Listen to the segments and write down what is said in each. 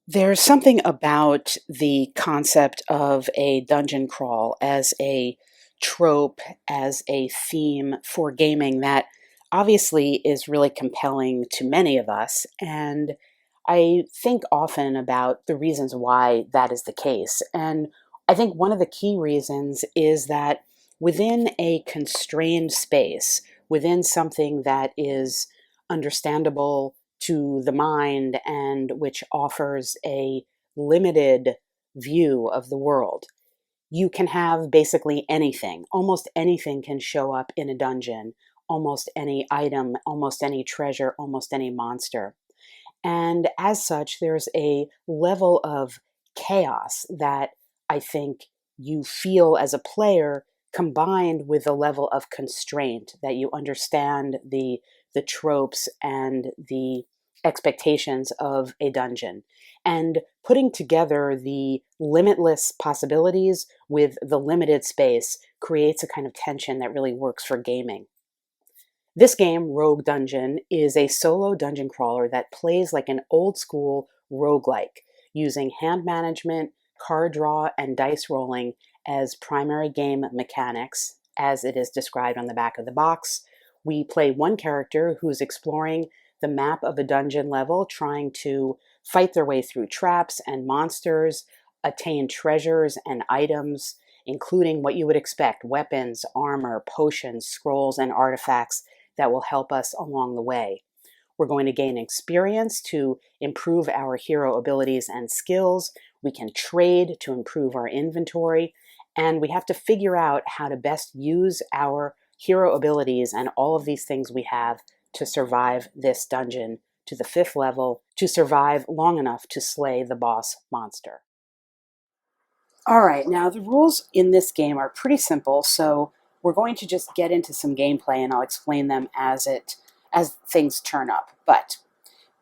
There's something about the concept of a dungeon crawl as a trope, as a theme for gaming that obviously is really compelling to many of us. And I think often about the reasons why that is the case. And I think one of the key reasons is that within a constrained space, within something that is understandable to the mind and which offers a limited view of the world. You can have basically anything. Almost anything can show up in a dungeon, almost any item, almost any treasure, almost any monster. And as such, there's a level of chaos that I think you feel as a player combined with a level of constraint that you understand the tropes and the expectations of a dungeon. And putting together the limitless possibilities with the limited space creates a kind of tension that really works for gaming. This game, Rogue Dungeon, is a solo dungeon crawler that plays like an old school roguelike, using hand management, card draw, and dice rolling as primary game mechanics, as it is described on the back of the box. We play one character who's exploring the map of a dungeon level, trying to fight their way through traps and monsters, attain treasures and items, including what you would expect: weapons, armor, potions, scrolls, and artifacts that will help us along the way. We're going to gain experience to improve our hero abilities and skills. We can trade to improve our inventory. And we have to figure out how to best use our hero abilities and all of these things we have to survive this dungeon to the 5th level, to survive long enough to slay the boss monster. All right, now the rules in this game are pretty simple, so we're going to just get into some gameplay and I'll explain them as things turn up. But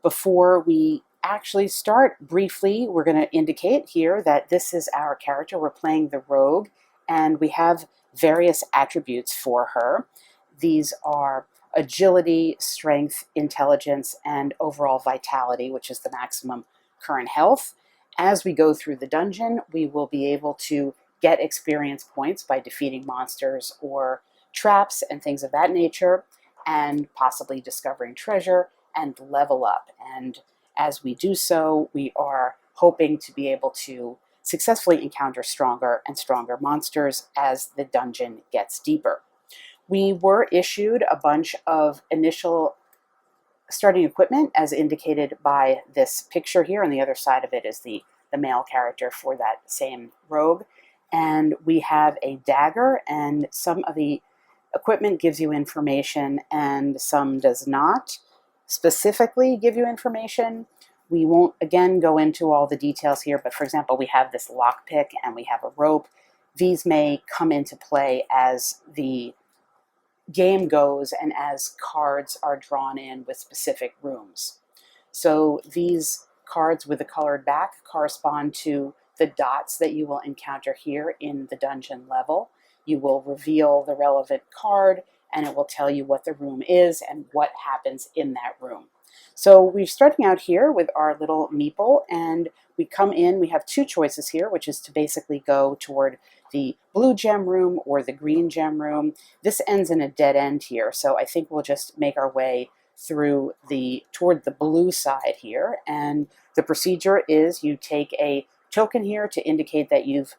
before we actually start, briefly, we're going to indicate here that this is our character. We're playing the rogue, and we have various attributes for her. These are agility, strength, intelligence, and overall vitality, which is the maximum current health. As we go through the dungeon, we will be able to get experience points by defeating monsters or traps and things of that nature, and possibly discovering treasure and level up. And as we do so, we are hoping to be able to successfully encounter stronger and stronger monsters as the dungeon gets deeper. We were issued a bunch of initial starting equipment as indicated by this picture here. On the other side of it is the male character for that same rogue. And we have a dagger, and some of the equipment gives you information and some does not specifically give you information. We won't again go into all the details here, but for example, we have this lockpick and we have a rope. These may come into play as the game goes and as cards are drawn in with specific rooms. So these cards with a colored back correspond to the dots that you will encounter here in the dungeon level. You will reveal the relevant card and it will tell you what the room is and what happens in that room. So we're starting out here with our little meeple, and we come in, we have two choices here, which is to basically go toward the blue gem room or the green gem room. This ends in a dead end here, so I think we'll just make our way through toward the blue side here. And the procedure is you take a token here to indicate that you've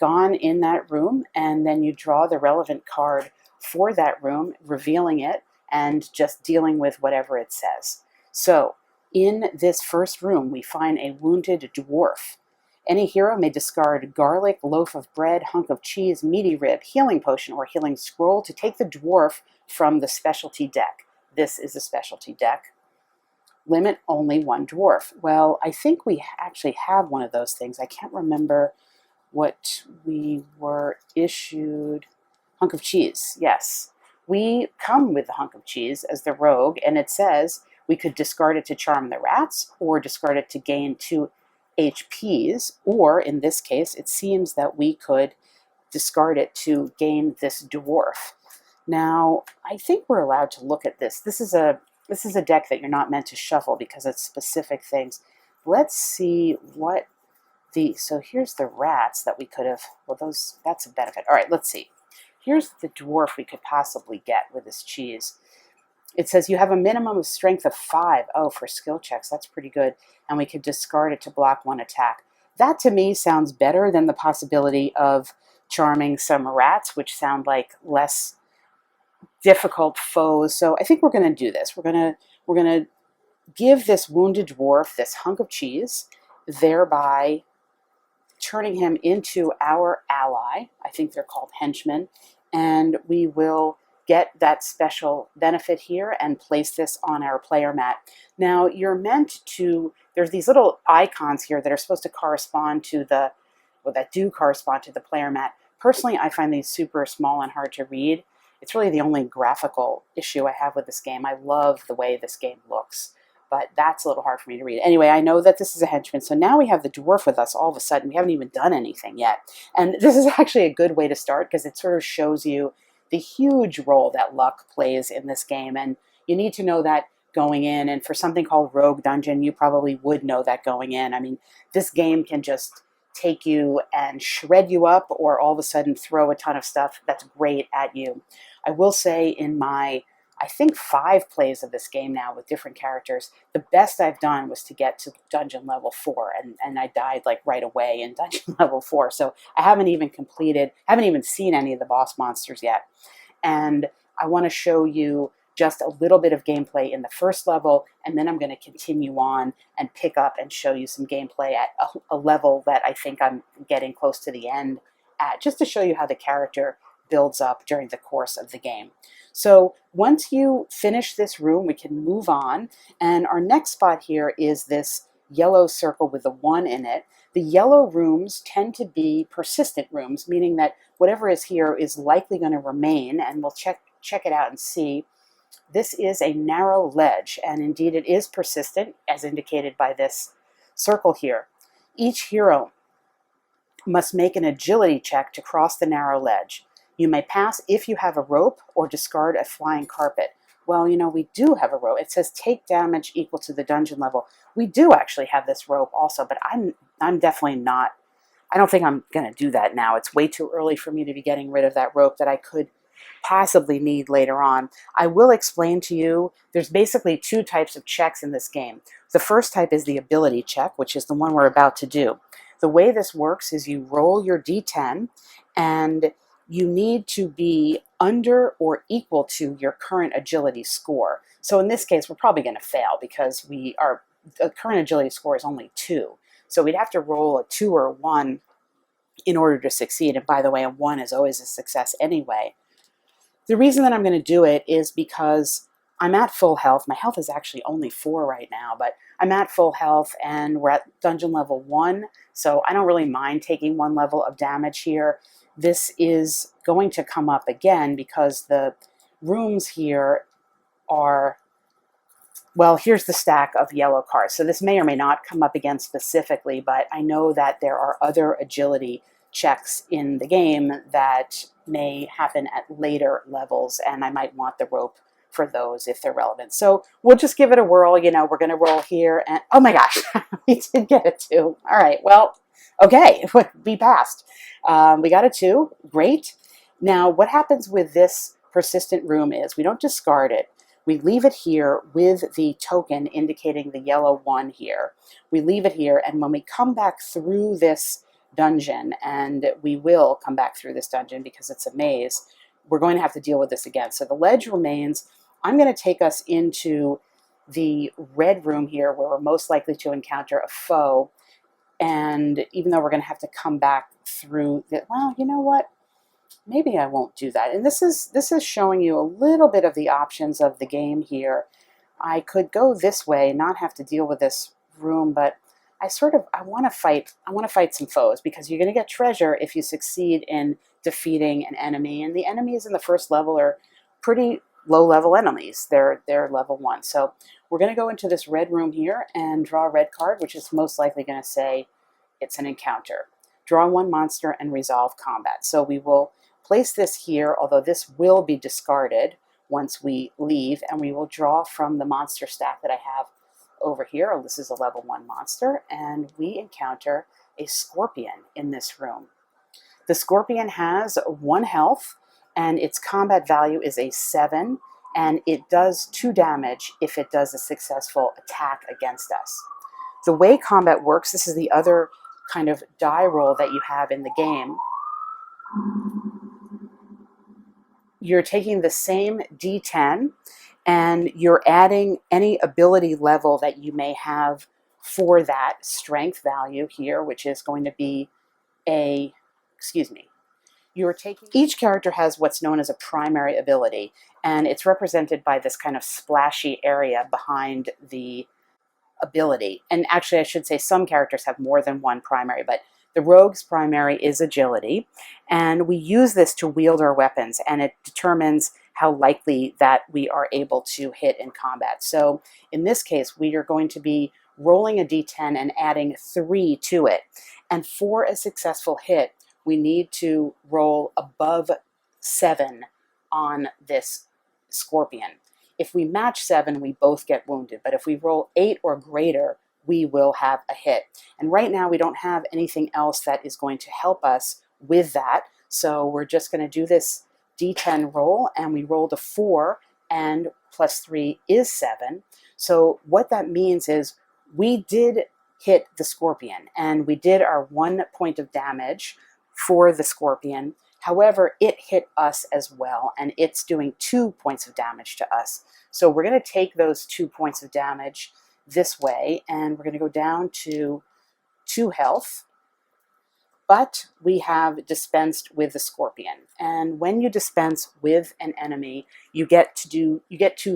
gone in that room, and then you draw the relevant card for that room, revealing it and just dealing with whatever it says. So in this first room, we find a wounded dwarf. Any hero may discard garlic, loaf of bread, hunk of cheese, meaty rib, healing potion, or healing scroll to take the dwarf from the specialty deck. This is a specialty deck. Limit only one dwarf. Well, I think we actually have one of those things. I can't remember what we were issued. Hunk of cheese, yes. We come with the hunk of cheese as the rogue, and it says we could discard it to charm the rats or discard it to gain 2 HPs, or in this case, it seems that we could discard it to gain this dwarf. Now, I think we're allowed to look at this. This is a deck that you're not meant to shuffle because it's specific things. let's see what so here's the rats that we could have, well, that's a benefit. All right, let's see. Here's the dwarf we could possibly get with this cheese. It says you have a minimum of strength of 5. Oh, for skill checks, that's pretty good. And we could discard it to block 1 attack. That to me sounds better than the possibility of charming some rats, which sound like less difficult foes. So I think we're going to do this. We're going to give this wounded dwarf this hunk of cheese, thereby turning him into our ally. I think they're called henchmen. And we will get that special benefit here and place this on our player mat. Now, you're meant to, there's these little icons here that are supposed to correspond to that do correspond to the player mat. Personally, I find these super small and hard to read. It's really the only graphical issue I have with this game. I love the way this game looks, but that's a little hard for me to read. Anyway, I know that this is a henchman, so now we have the dwarf with us all of a sudden. We haven't even done anything yet. And this is actually a good way to start because it sort of shows you the huge role that luck plays in this game. And you need to know that going in. And for something called Rogue Dungeon, you probably would know that going in. I mean, this game can just take you and shred you up or all of a sudden throw a ton of stuff that's great at you. I will say in my, I think 5 plays of this game now with different characters, the best I've done was to get to dungeon level 4, and I died like right away in dungeon level 4. So I haven't even seen any of the boss monsters yet. And I want to show you just a little bit of gameplay in the first level, and then I'm going to continue on and pick up and show you some gameplay at a level that I think I'm getting close to the end at, just to show you how the character builds up during the course of the game. So once you finish this room, we can move on, and our next spot here is this yellow circle with a 1 in it. The yellow rooms tend to be persistent rooms, meaning that whatever is here is likely going to remain, and we'll check it out and see. This is a narrow ledge, and indeed it is persistent, as indicated by this circle here. Each hero must make an agility check to cross the narrow ledge. You may pass if you have a rope or discard a flying carpet. Well, you know, we do have a rope. It says take damage equal to the dungeon level. We do actually have this rope also, but I'm definitely not, I don't think I'm going to do that now. It's way too early for me to be getting rid of that rope that I could possibly need later on. I will explain to you, there's basically 2 types of checks in this game. The first type is the ability check, which is the one we're about to do. The way this works is you roll your d10, and you need to be under or equal to your current agility score. So in this case, we're probably going to fail because the current agility score is only 2. So we'd have to roll a 2 or a 1 in order to succeed. And by the way, a 1 is always a success anyway. The reason that I'm going to do it is because I'm at full health. My health is actually only 4 right now, but I'm at full health and we're at dungeon level 1. So I don't really mind taking 1 level of damage here. This is going to come up again because the rooms here are, well, here's the stack of yellow cards. So this may or may not come up again specifically, but I know that there are other agility checks in the game that may happen at later levels, and I might want the rope for those if they're relevant. So we'll just give it a whirl. You know, we're going to roll here, and oh my gosh, we did get a 2. All right, well, okay, we passed. We got a 2, great. Now, what happens with this persistent room is we don't discard it. We leave it here with the token indicating the yellow 1 here. We leave it here, and when we come back through this dungeon, and we will come back through this dungeon because it's a maze, we're going to have to deal with this again. So the ledge remains. I'm going to take us into the red room here where we're most likely to encounter a foe. And even though we're going to have to come back through the, well, you know what? Maybe I won't do that. And this is showing you a little bit of the options of the game here. I could go this way, not have to deal with this room, but I want to fight some foes because you're going to get treasure if you succeed in defeating an enemy. And the enemies in the first level are pretty low-level enemies. They're level 1. So we're going to go into this red room here and draw a red card, which is most likely going to say it's an encounter. Draw 1 monster and resolve combat. So we will place this here, although this will be discarded once we leave, and we will draw from the monster stack that I have over here. This is a level 1 monster, and we encounter a scorpion in this room. The scorpion has 1 health, and its combat value is a 7, and it does 2 damage if it does a successful attack against us. The way combat works, this is the other kind of die roll that you have in the game. You're taking the same D10, and you're adding any ability level that you may have for that strength value here, which is going to be each character has what's known as a primary ability, and it's represented by this kind of splashy area behind the ability. And actually, I should say some characters have more than 1 primary, but the rogue's primary is agility, and we use this to wield our weapons, and it determines how likely that we are able to hit in combat. So in this case, we are going to be rolling a d10 and adding 3 to it. And for a successful hit, we need to roll above 7 on this scorpion. If we match 7, we both get wounded, but if we roll 8 or greater, we will have a hit. And right now we don't have anything else that is going to help us with that, so we're just going to do this d10 roll, and we rolled a 4, and plus 3 is 7. So what that means is we did hit the scorpion, and we did our 1 point of damage for the scorpion. However, it hit us as well, and it's doing 2 points of damage to us. So we're going to take those 2 points of damage this way, and we're going to go down to 2 health. But we have dispensed with the scorpion. And when you dispense with an enemy, you get 2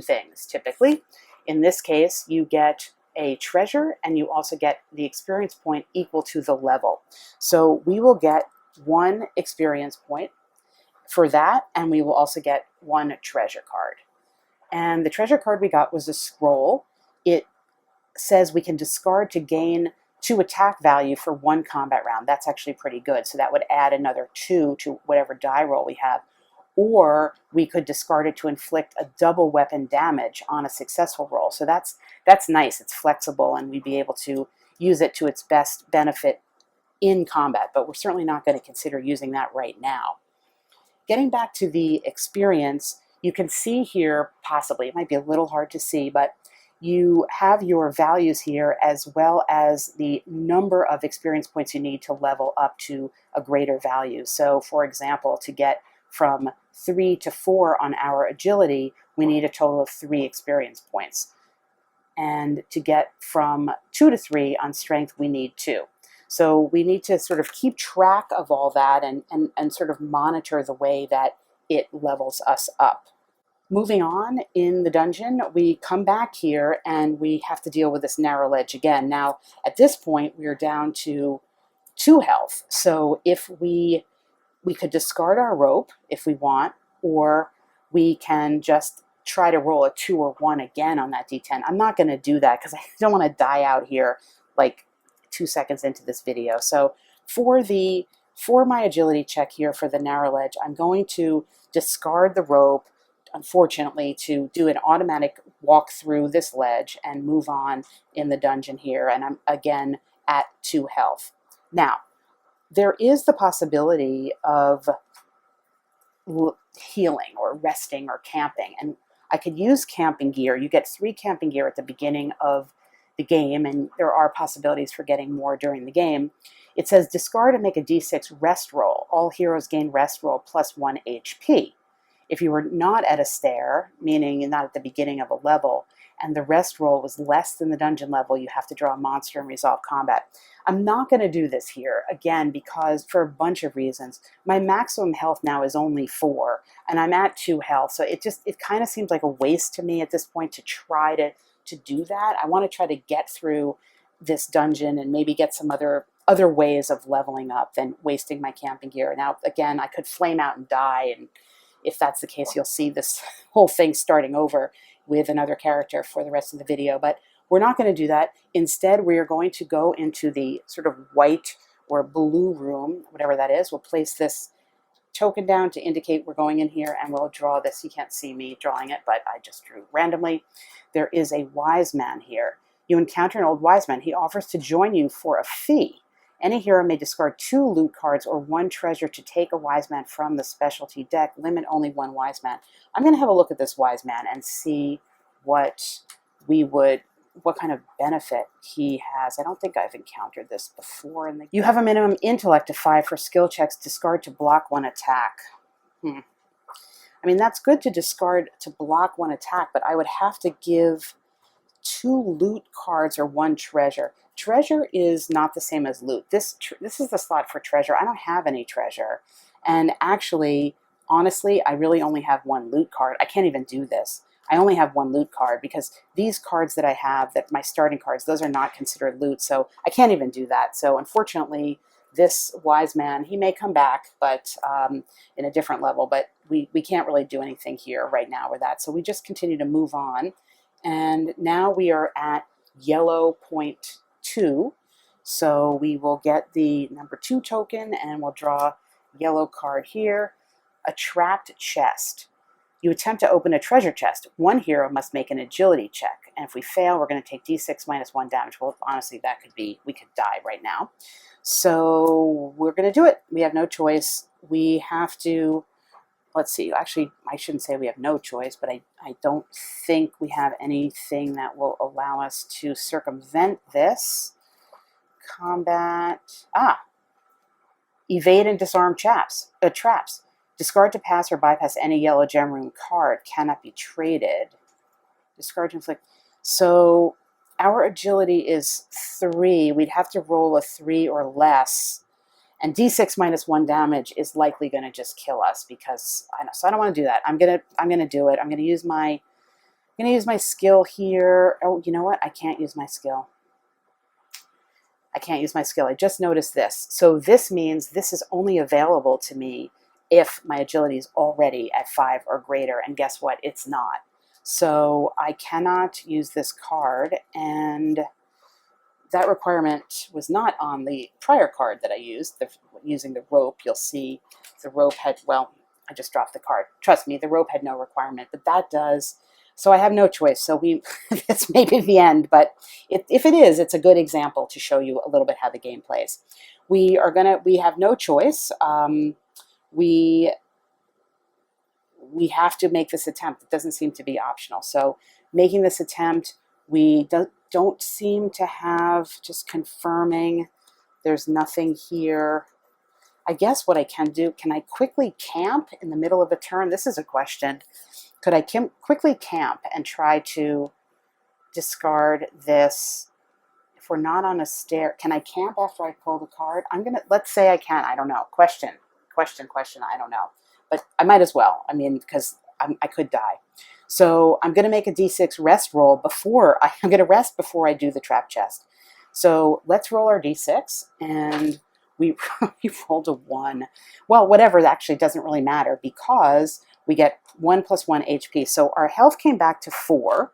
things typically. In this case, you get a treasure, and you also get the experience point equal to the level. So we will get 1 experience point for that, and we will also get 1 treasure card. And the treasure card we got was a scroll. It says we can discard to gain 2 attack value for 1 combat round. That's actually pretty good. So that would add another 2 to whatever die roll we have. Or we could discard it to inflict a double weapon damage on a successful roll. So that's nice. It's flexible, and we'd be able to use it to its best benefit in combat, but we're certainly not going to consider using that right now. Getting back to the experience, you can see here, possibly, it might be a little hard to see, but you have your values here as well as the number of experience points you need to level up to a greater value. So for example, to get from 3 to 4 on our agility, we need a total of 3 experience points. And to get from 2 to 3 on strength, we need 2. So we need to sort of keep track of all that and sort of monitor the way that it levels us up. Moving on in the dungeon, we come back here and we have to deal with this narrow ledge again. Now, at this point, we're down to 2 health. So if we could discard our rope if we want, or we can just try to roll a 2 or 1 again on that d10. I'm not going to do that because I don't want to die out here like 2 seconds into this video. So for my agility check here for the narrow ledge, I'm going to discard the rope, unfortunately, to do an automatic walk through this ledge and move on in the dungeon here. And I'm again at 2 health. Now, there is the possibility of healing or resting or camping. And I could use camping gear. You get 3 camping gear at the beginning of the game, and there are possibilities for getting more during the game. It says discard and make a d6 rest roll. All heroes gain rest roll plus 1 HP. If you were not at a stair, meaning not at the beginning of a level, and the rest roll was less than the dungeon level, you have to draw a monster and resolve combat. I'm not going to do this here, again, because for a bunch of reasons. My maximum health now is only 4, and I'm at 2 health, so it kind of seems like a waste to me at this point to try to do that. I want to try to get through this dungeon and maybe get some other ways of leveling up than wasting my camping gear. Now, again, I could flame out and die, and if that's the case, you'll see this whole thing starting over with another character for the rest of the video, but we're not going to do that. Instead, we are going to go into the sort of white or blue room, whatever that is. We'll place this token down to indicate we're going in here, and we'll draw this. You can't see me drawing it, but I just drew randomly. There is a wise man here. You encounter an old wise man. He offers to join you for a fee. Any hero may discard 2 loot cards or 1 treasure to take a wise man from the specialty deck. Limit only 1 wise man. I'm going to have a look at this wise man and see what what kind of benefit he has. I don't think I've encountered this before. You have a minimum intellect of 5 for skill checks. Discard to block 1 attack. I mean, that's good to discard to block 1 attack, but I would have to give 2 loot cards or 1 treasure. Treasure is not the same as loot. This is the slot for treasure. I don't have any treasure. And actually, honestly, I really only have 1 loot card. I can't even do this. I only have 1 loot card because these cards that I have, that my starting cards, those are not considered loot. So I can't even do that. So unfortunately, this wise man, he may come back, but in a different level. But we can't really do anything here right now with that. So we just continue to move on. And now we are at yellow point 2. So we will get the number 2 token and we'll draw yellow card here. A trapped chest. You attempt to open a treasure chest. 1 hero must make an agility check. And if we fail, we're going to take d6 minus 1 damage. Well, honestly, that could be, we could die right now. So we're going to do it. We have no choice. We have to, let's see, actually, I shouldn't say we have no choice, but I don't think we have anything that will allow us to circumvent this. Combat, evade and disarm traps. Discard to pass or bypass any yellow gem room card. Cannot be traded. Discard to inflict. So our agility is 3. We'd have to roll a 3 or less. And d6 minus 1 damage is likely going to just kill us because I know. So I don't want to do that. I'm gonna do it. I'm gonna use my skill here. Oh, you know what? I can't use my skill. I can't use my skill. I just noticed this. So this means this is only available to me if my agility is already at 5 or greater. And guess what? It's not. So I cannot use this card, and that requirement was not on the prior card that I used, using the rope. You'll see the rope had, well, I just dropped the card. Trust me, the rope had no requirement, but that does. So I have no choice. So this may be the end, but if it is, it's a good example to show you a little bit how the game plays. We have no choice. We have to make this attempt. It doesn't seem to be optional. So making this attempt, we don't seem to have, just confirming, there's nothing here. I guess what I can do, can I quickly camp in the middle of a turn? This is a question. Could I quickly camp and try to discard this? If we're not on a stair, can I camp after I pull the card? Let's say I can. I don't know. Question. I don't know. But I might as well. I mean, because I could die. So I'm going to make a d6 rest roll before, I'm going to rest before I do the trap chest. So let's roll our d6, and we rolled a 1. Well, whatever, it actually doesn't really matter because we get 1 plus 1 HP. So our health came back to 4.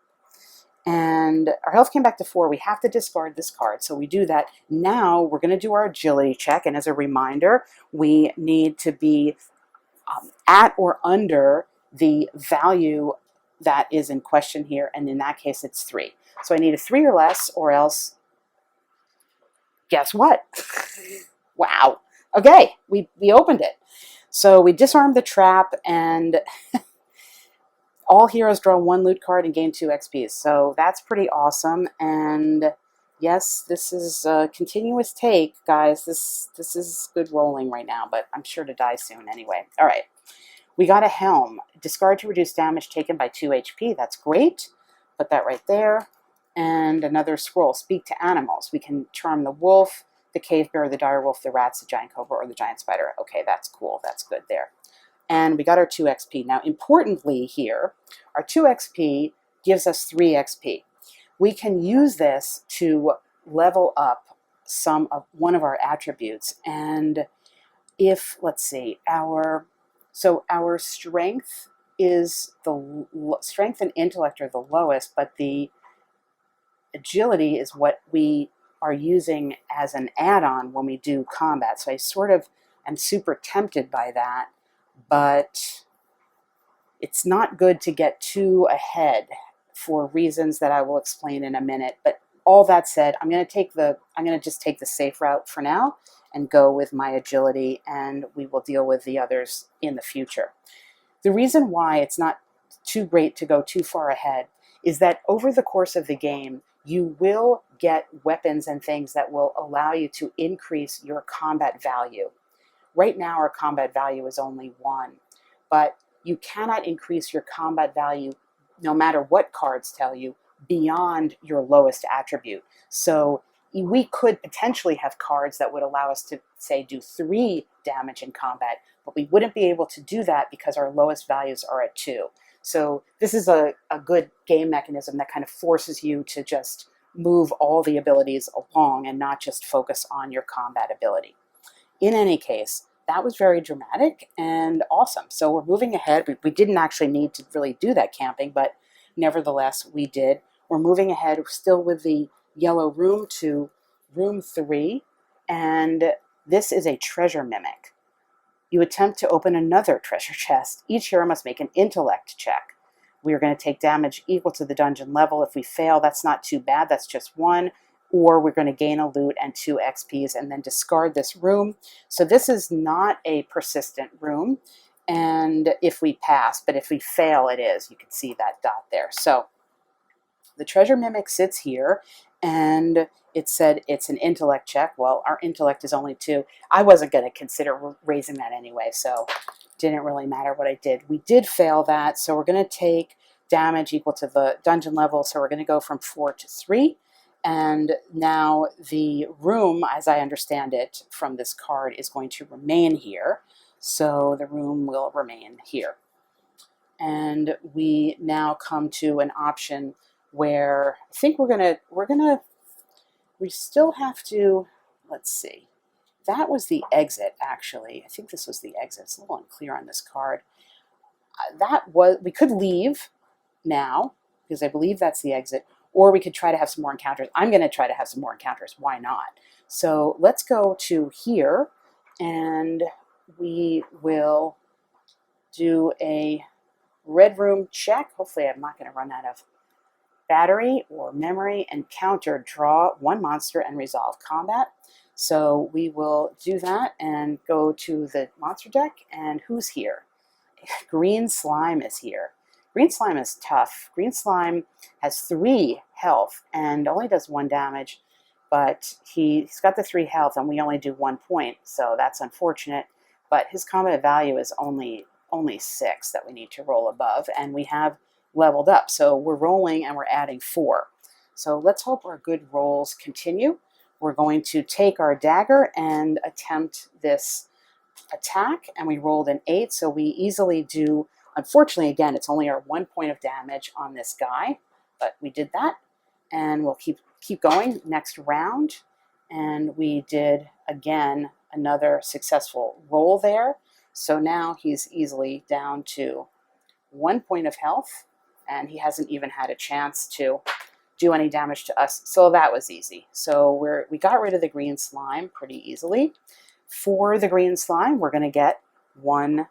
And our health came back to 4. We have to discard this card. So we do that. Now we're going to do our agility check. And as a reminder, we need to be at or under the value that is in question here. And in that case, it's 3. So I need a 3 or less, or else, guess what? Wow. Okay, we opened it. So we disarmed the trap, and all heroes draw 1 loot card and gain 2 XP. So that's pretty awesome. And yes, this is a continuous take, guys. This is good rolling right now, but I'm sure to die soon anyway. All right. We got a helm. Discard to reduce damage taken by 2 HP. That's great. Put that right there. And another scroll. Speak to animals. We can charm the wolf, the cave bear, the dire wolf, the rats, the giant cobra, or the giant spider. Okay, that's cool. That's good there. And we got our 2 XP. Now, importantly here, our 2 XP gives us 3 XP. We can use this to level up one of our attributes. And if, let's see, our strength is strength and intellect are the lowest, but the agility is what we are using as an add-on when we do combat. So I sort of am super tempted by that, but it's not good to get too ahead for reasons that I will explain in a minute. But all that said, I'm going to just take the safe route for now and go with my agility, and we will deal with the others in the future. The reason why it's not too great to go too far ahead is that over the course of the game, you will get weapons and things that will allow you to increase your combat value. Right now, our combat value is only 1, but you cannot increase your combat value, no matter what cards tell you, beyond your lowest attribute. So we could potentially have cards that would allow us to, say, do 3 damage in combat, but we wouldn't be able to do that because our lowest values are at 2. So this is a good game mechanism that kind of forces you to just move all the abilities along and not just focus on your combat ability. In any case, that was very dramatic and awesome. So we're moving ahead. We didn't actually need to really do that camping, but nevertheless, we did. We're moving ahead still with the yellow room to room 3, and this is a treasure mimic. You attempt to open another treasure chest. Each hero must make an intellect check. We are going to take damage equal to the dungeon level. If we fail, that's not too bad. That's just 1. Or we're going to gain a loot and 2 XPs and then discard this room. So this is not a persistent room. And if we pass, but if we fail, it is. You can see that dot there. So the treasure mimic sits here, and it said it's an intellect check. Well, our intellect is only 2. I wasn't going to consider raising that anyway, so didn't really matter what I did. We did fail that, so we're going to take damage equal to the dungeon level. So we're going to go from 4 to 3. And now the room, as I understand it from this card, is going to remain here. So the room will remain here. And we now come to an option where I think we still have to, let's see. That was the exit, actually. I think this was the exit. It's a little unclear on this card. We could leave now, because I believe that's the exit, or we could try to have some more encounters. I'm going to try to have some more encounters. Why not? So let's go to here, and we will do a red room check. Hopefully I'm not going to run out of battery or memory. Encounter, draw 1 monster and resolve combat. So we will do that and go to the monster deck. And who's here? Green Slime is here. Green Slime is tough. Green Slime has 3 health and only does 1 damage, but he's got the 3 health and we only do 1 point, so that's unfortunate. But his combat value is only 6 that we need to roll above, and we have leveled up. So we're rolling and we're adding 4. So let's hope our good rolls continue. We're going to take our dagger and attempt this attack, and we rolled an 8, so we easily do. Unfortunately, again, it's only our 1 point of damage on this guy, but we did that, and we'll keep going next round. And we did, again, another successful roll there. So now he's easily down to 1 point of health, and he hasn't even had a chance to do any damage to us. So that was easy. So we got rid of the green slime pretty easily. For the green slime, we're going to get 1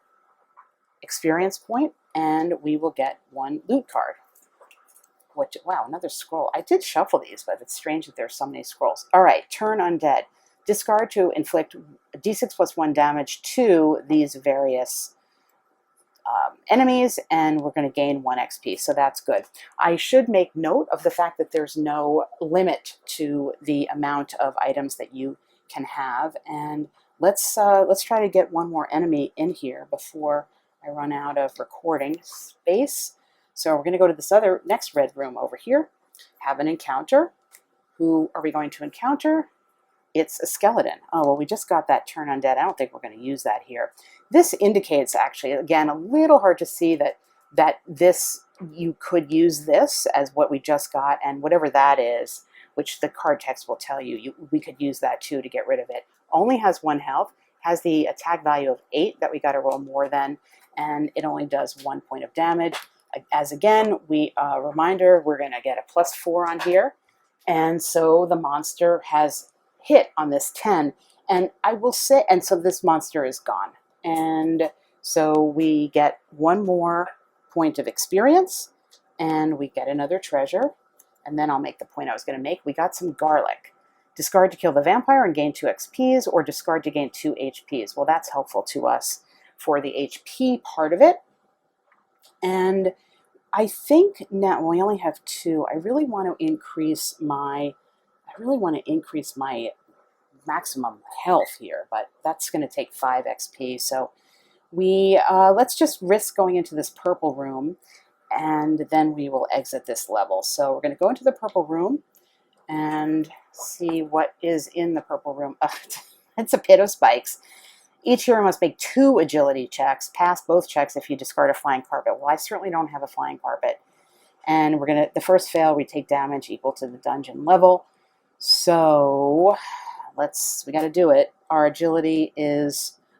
experience point, and we will get 1 loot card. Wow, another scroll. I did shuffle these, but it's strange that there's so many scrolls. All right, turn undead. Discard to inflict d6 plus 1 damage to these various enemies, and we're going to gain 1 XP, so that's good. I should make note of the fact that there's no limit to the amount of items that you can have, and let's try to get 1 more enemy in here before I run out of recording space. So we're going to go to this next red room over here, have an encounter. Who are we going to encounter? It's a skeleton. Oh, well, we just got that turn undead. I don't think we're going to use that here. This indicates, actually, again, a little hard to see that you could use this as what we just got, and whatever that is, which the card text will tell you, we could use that too to get rid of it. Only has 1 health, has the attack value of 8 that we got to roll more than, and it only does 1 point of damage. As again, reminder, we're going to get a +4 on here, and so the monster has hit on this 10, and I will say, and so this monster is gone, and so we get 1 more point of experience, and we get another treasure, and then I'll make the point I was going to make. We got some garlic. Discard to kill the vampire and gain 2 XPs, or discard to gain 2 HPs. Well, that's helpful to us for the HP part of it. And I think now we only have 2. I really want to increase my maximum health here, but that's going to take 5 XP. So we let's just risk going into this purple room, and then we will exit this level. So we're going to go into the purple room and see what is in the purple room. It's a pit of spikes. Each hero must make 2 agility checks. Pass both checks if you discard a flying carpet. Well, I certainly don't have a flying carpet. And the first fail, we take damage equal to the dungeon level. So we got to do it. Our agility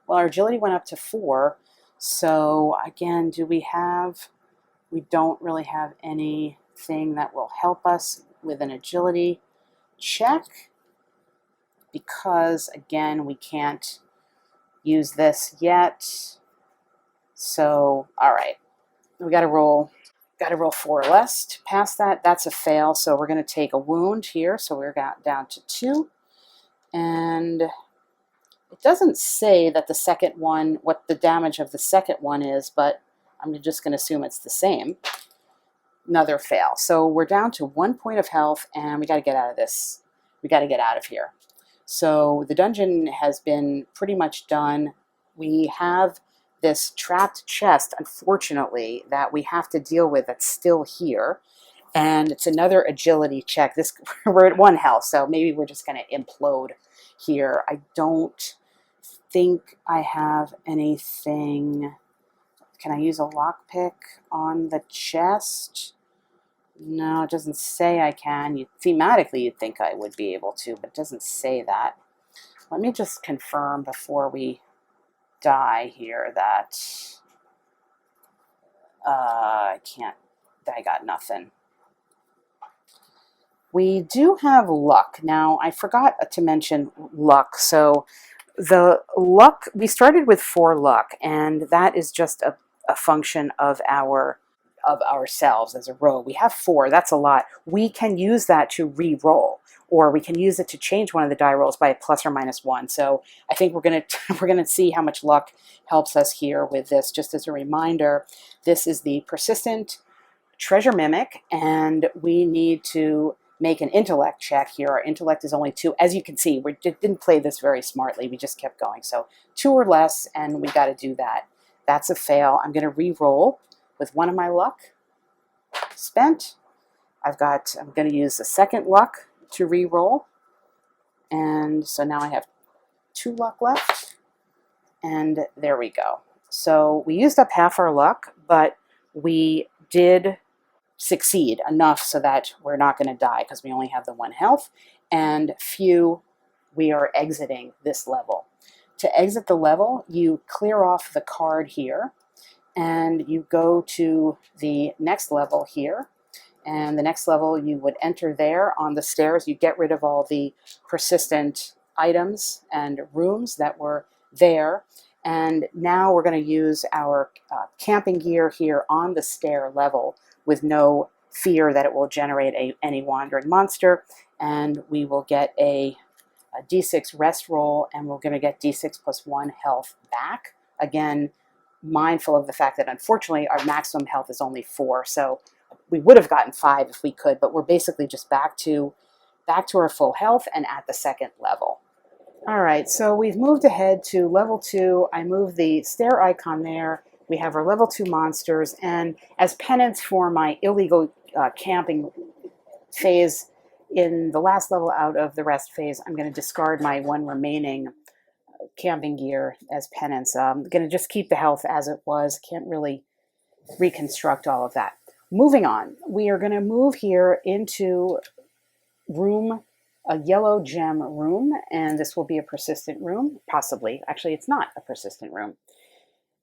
went up to 4. So again, we don't really have anything that will help us with an agility check, because again, we can't use this yet. So, all right, we got to roll 4 or less to pass that. That's a fail, so we're going to take a wound here. So we're down to 2, and it doesn't say that the second one, what the damage of the second one is, but I'm just going to assume it's the same. Another fail. So we're down to 1 point of health, and we got to get out of this. We got to get out of here. So the dungeon has been pretty much done. We have this trapped chest, unfortunately, that we have to deal with that's still here. And it's another agility check. We're at 1 health, so maybe we're just going to implode here. I don't think I have anything. Can I use a lockpick on the chest? No, it doesn't say I can. Thematically, you'd think I would be able to, but it doesn't say that. Let me just confirm before we die here that I got nothing. We do have luck. Now, I forgot to mention luck. So the luck, we started with 4 luck, and that is just a function of ourselves as a rogue. We have 4. That's a lot. We can use that to re-roll, or we can use it to change one of the die rolls by a plus or minus 1. So I think we're gonna see how much luck helps us here with this. Just as a reminder, this is the persistent treasure mimic, and we need to make an intellect check here. Our intellect is only 2. As you can see, we didn't play this very smartly. We just kept going. So 2 or less, and we got to do that. That's a fail. I'm going to re-roll with 1 of my luck spent. I'm going to use the second luck to re-roll. And so now I have 2 luck left. And there we go. So we used up half our luck, but we did succeed enough so that we're not going to die, because we only have the 1 health. And we are exiting this level. To exit the level, you clear off the card here, and you go to the next level here. And the next level, you would enter there on the stairs. You get rid of all the persistent items and rooms that were there. And now we're going to use our camping gear here on the stair level with no fear that it will generate any wandering monster. And we will get a D6 rest roll, and we're going to get D6 plus 1 health back. Again, mindful of the fact that unfortunately our maximum health is only 4. So we would have gotten 5 if we could, but we're basically just back to our full health and at the second level. All right, so we've moved ahead to level 2. I moved the stair icon there. We have our level 2 monsters, and as penance for my illegal camping phase in the last level out of the rest phase, I'm going to discard my 1 remaining camping gear as penance. I'm going to just keep the health as it was. Can't really reconstruct all of that. Moving on, we are going to move here into a yellow gem room, and this will be a persistent room, possibly. Actually, it's not a persistent room.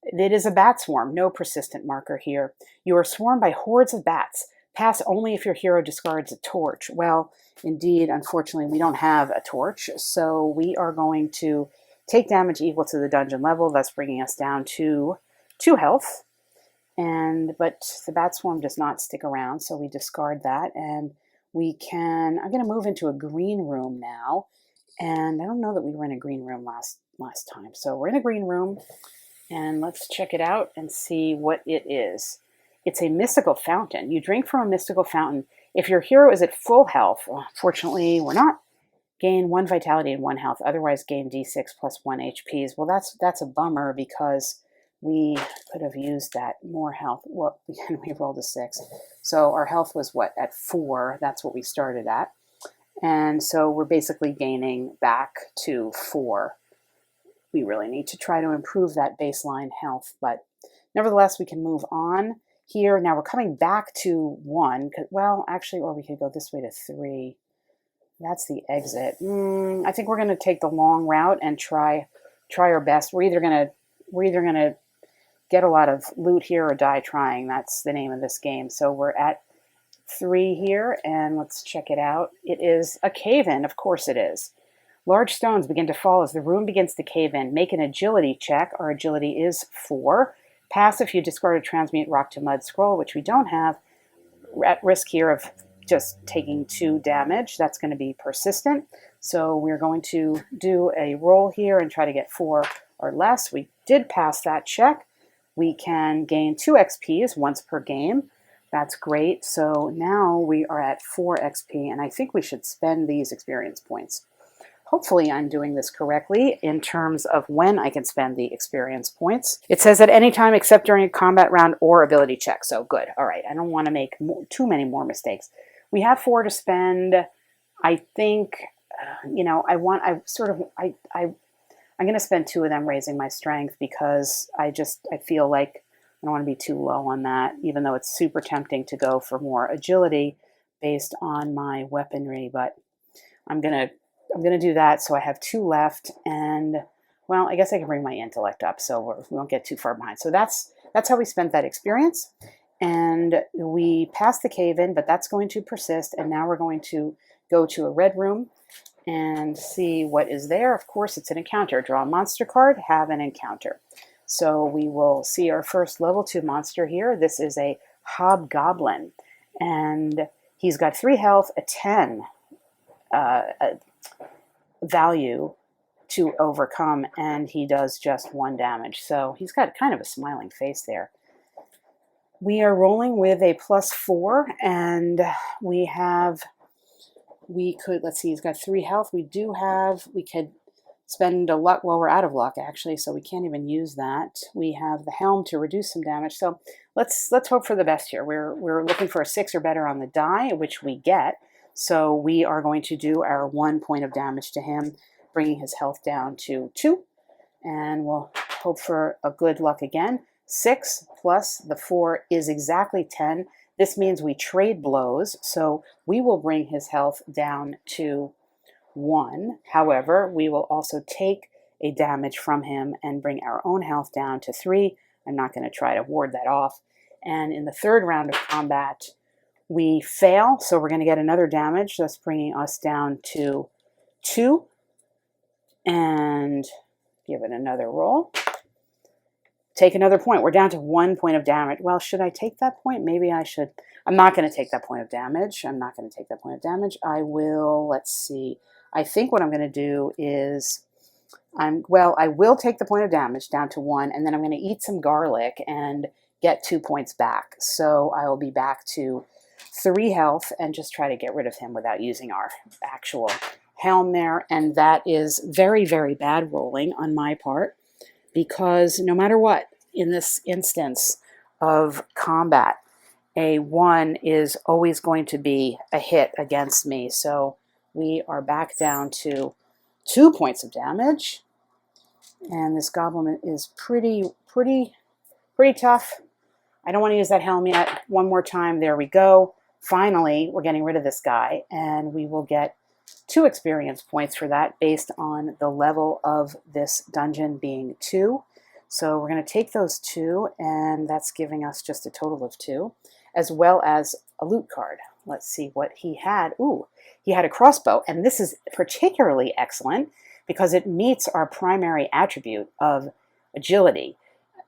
It is a bat swarm, no persistent marker here. You are swarmed by hordes of bats. Pass only if your hero discards a torch. Well, indeed, unfortunately, we don't have a torch, so we are going to take damage equal to the dungeon level, thus bringing us down to 2 health. But the bat swarm does not stick around, so we discard that, and I'm going to move into a green room now. And I don't know that we were in a green room last time. So we're in a green room, and let's check it out and see what it is. It's a mystical fountain. You drink from a mystical fountain. If your hero is at full health, well, fortunately we're not, gain 1 vitality and 1 health, otherwise gain d6 plus 1 HPs. Well, that's a bummer because we could have used that more health. Well, we rolled a 6. So our health was what, at 4? That's what we started at. And so we're basically gaining back to 4. We really need to try to improve that baseline health, but nevertheless, we can move on here. Now we're coming back to 1. Well, actually, or we could go this way to 3. That's the exit. I think we're going to take the long route and try our best. We're either going to get a lot of loot here or die trying. That's the name of this game. So we're at 3 here, and let's check it out. It is a cave-in. Of course it is. Large stones begin to fall as the room begins to cave in. Make an agility check. Our agility is 4. Pass if you discard a transmute rock to mud scroll, which we don't have. We're at risk here of just taking 2 damage. That's going to be persistent. So we're going to do a roll here and try to get 4 or less. We did pass that check. We can gain 2 XPs once per game. That's great. So now we are at 4 XP, and I think we should spend these experience points. Hopefully I'm doing this correctly in terms of when I can spend the experience points. It says at any time except during a combat round or ability check. So good. All right. I don't want to make too many more mistakes. We have 4 to spend. I think, I'm going to spend 2 of them raising my strength because I feel like I don't want to be too low on that, even though it's super tempting to go for more agility based on my weaponry. But I'm going to do that, so I have 2 left, and, well, I guess I can bring my intellect up, so we won't get too far behind. So that's how we spent that experience, and we passed the cave-in, but that's going to persist, and now we're going to go to a red room and see what is there. Of course, it's an encounter. Draw a monster card, have an encounter. So we will see our first level 2 monster here. This is a hobgoblin, and he's got 3 health, a 10 value to overcome, and he does just 1 damage. So he's got kind of a smiling face there. We are rolling with a +4, and let's see, he's got 3 health. We could spend a luck. Well, we're out of luck actually, so we can't even use that. We have the helm to reduce some damage. So let's hope for the best here. We're looking for a 6 or better on the die, which we get. So we are going to do our 1 point of damage to him, bringing his health down to 2. And we'll hope for a good luck again. 6 plus the 4 is exactly 10. This means we trade blows. So we will bring his health down to 1. However, we will also take a damage from him and bring our own health down to 3. I'm not going to try to ward that off. And in the 3rd round of combat, we fail, so we're going to get another damage. That's bringing us down to 2. And give it another roll. Take another point. We're down to 1 point of damage. Well, should I take that point? Maybe I should. I'm not going to take that point of damage. I will, let's see. I think what I'm going to do is, I will take the point of damage down to 1, and then I'm going to eat some garlic and get 2 points back. So I will be back to 3 health and just try to get rid of him without using our actual helm there. And that is very, very bad rolling on my part, because no matter what, in this instance of combat, a 1 is always going to be a hit against me. So we are back down to 2 points of damage. And this goblin is pretty tough. I don't want to use that helm yet. 1 more time. There we go. Finally, we're getting rid of this guy, and we will get 2 experience points for that based on the level of this dungeon being 2. So we're going to take those 2, and that's giving us just a total of 2, as well as a loot card. Let's see what he had. Ooh, he had a crossbow, and this is particularly excellent because it meets our primary attribute of agility.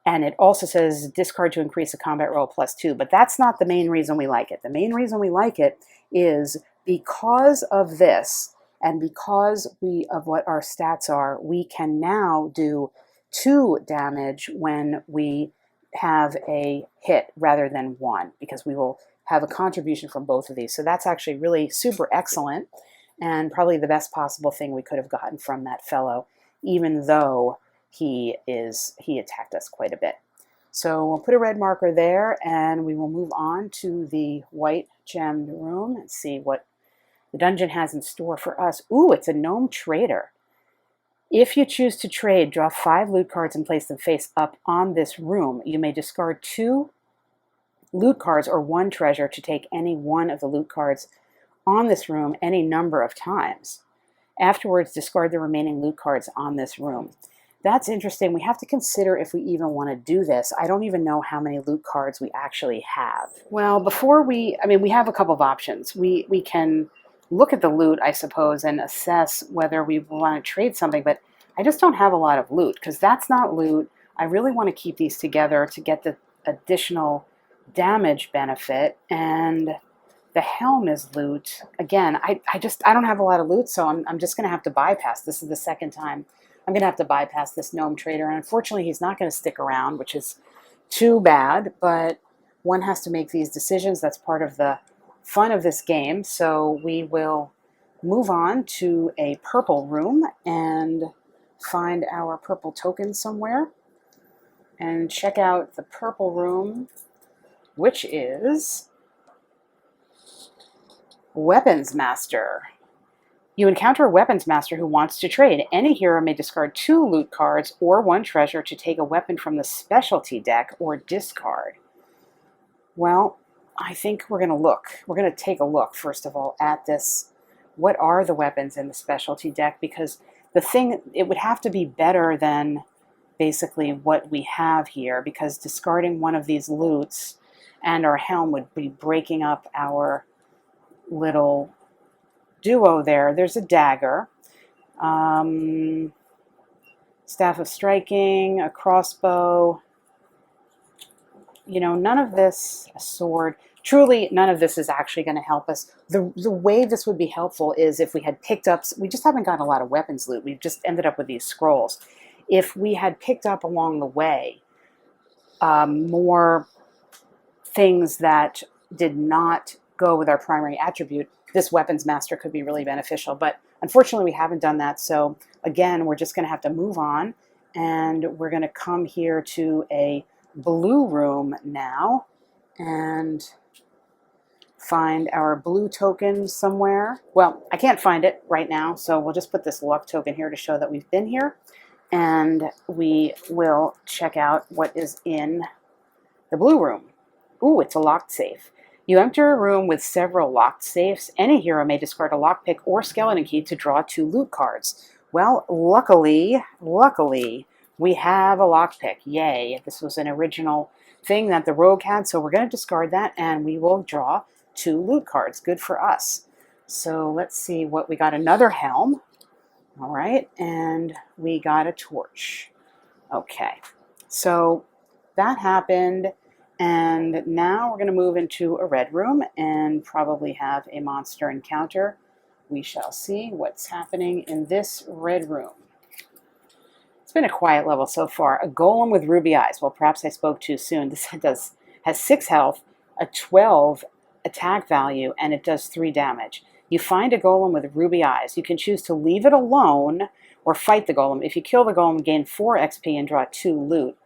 And it also says discard to increase a combat roll +2, but that's not the main reason we like it. The main reason we like it is Because of this, and because of what our stats are, we can now do 2 damage when we have a hit rather than 1, because we will have a contribution from both of these. So that's actually really super excellent, and probably the best possible thing we could have gotten from that fellow, even though he attacked us quite a bit. So we'll put a red marker there, and we will move on to the white gemmed room and see what the dungeon has in store for us. Ooh, it's a gnome trader. If you choose to trade, draw 5 loot cards and place them face up on this room. You may discard 2 loot cards or 1 treasure to take any one of the loot cards on this room any number of times. Afterwards, discard the remaining loot cards on this room. That's interesting. We have to consider if we even want to do this. I don't even know how many loot cards we actually have. Well, before we have a couple of options. We can look at the loot, I suppose, and assess whether we want to trade something, but I just don't have a lot of loot, because that's not loot. I really want to keep these together to get the additional damage benefit, and the helm is loot. Again, I don't have a lot of loot, so I'm just going to have to bypass. This is the second time I'm going to have to bypass this gnome trader, and unfortunately he's not going to stick around, which is too bad, but one has to make these decisions. That's part of the fun of this game. So we will move on to a purple room and find our purple token somewhere and check out the purple room, which is Weapons Master. You encounter a Weapons Master who wants to trade. Any hero may discard 2 loot cards or 1 treasure to take a weapon from the specialty deck or discard. Well, I think we're going to look. We're going to take a look, first of all, at this. What are the weapons in the specialty deck? Because it would have to be better than basically what we have here, because discarding one of these loots and our helm would be breaking up our little duo there. There's a dagger, staff of striking, a crossbow. None of this, a sword. Truly, none of this is actually going to help us. The way this would be helpful is if we had picked up, we just haven't gotten a lot of weapons loot. We've just ended up with these scrolls. If we had picked up along the way more things that did not go with our primary attribute, this Weapons Master could be really beneficial. But unfortunately, we haven't done that. So again, we're just going to have to move on, and we're going to come here to a blue room now and find our blue token somewhere. Well, I can't find it right now, so we'll just put this luck token here to show that we've been here, and we will check out what is in the blue room. Ooh, it's a locked safe. You enter a room with several locked safes. Any hero may discard a lockpick or skeleton key to draw 2 loot cards. Well, luckily, we have a lockpick. Yay. This was an original thing that the rogue had, so we're going to discard that, and we will draw 2 loot cards. Good for us. So let's see what we got. Another helm. All right, and we got a torch. Okay, so that happened, and now we're going to move into a red room and probably have a monster encounter. We shall see what's happening in this red room. It's been a quiet level so far. A golem with ruby eyes. Well, perhaps I spoke too soon. This has 6 health, a 12 attack value, and it does 3 damage. You find a golem with ruby eyes. You can choose to leave it alone or fight the golem. If you kill the golem, gain 4 XP and draw 2 loot.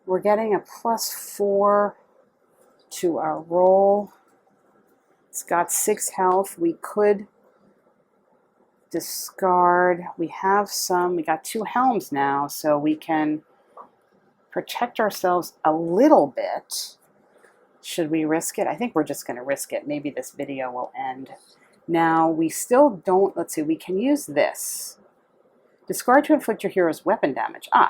We're getting a +4 to our roll. It's got 6 health. We could discard. We got 2 helms now, so we can protect ourselves a little bit. Should we risk it? I think we're just going to risk it. Maybe this video will end. Now, we still don't, let's see, we can use this. Discard to inflict your hero's weapon damage. All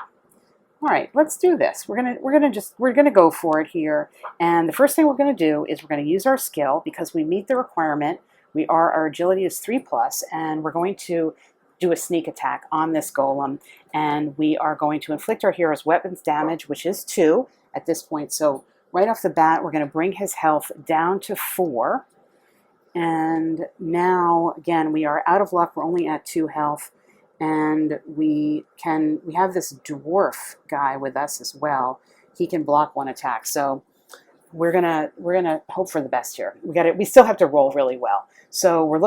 right, let's do this. We're gonna go for it here. And the first thing we're gonna do is we're gonna use our skill because we meet the requirement. Our agility is 3+, and we're going to do a sneak attack on this golem, and we are going to inflict our hero's weapons damage, which is 2 at this point. So right off the bat, we're going to bring his health down to 4. And now, again, we are out of luck. We're only at 2 health. And we have this dwarf guy with us as well. He can block 1 attack. So we're gonna hope for the best here. We still have to roll really well. So we're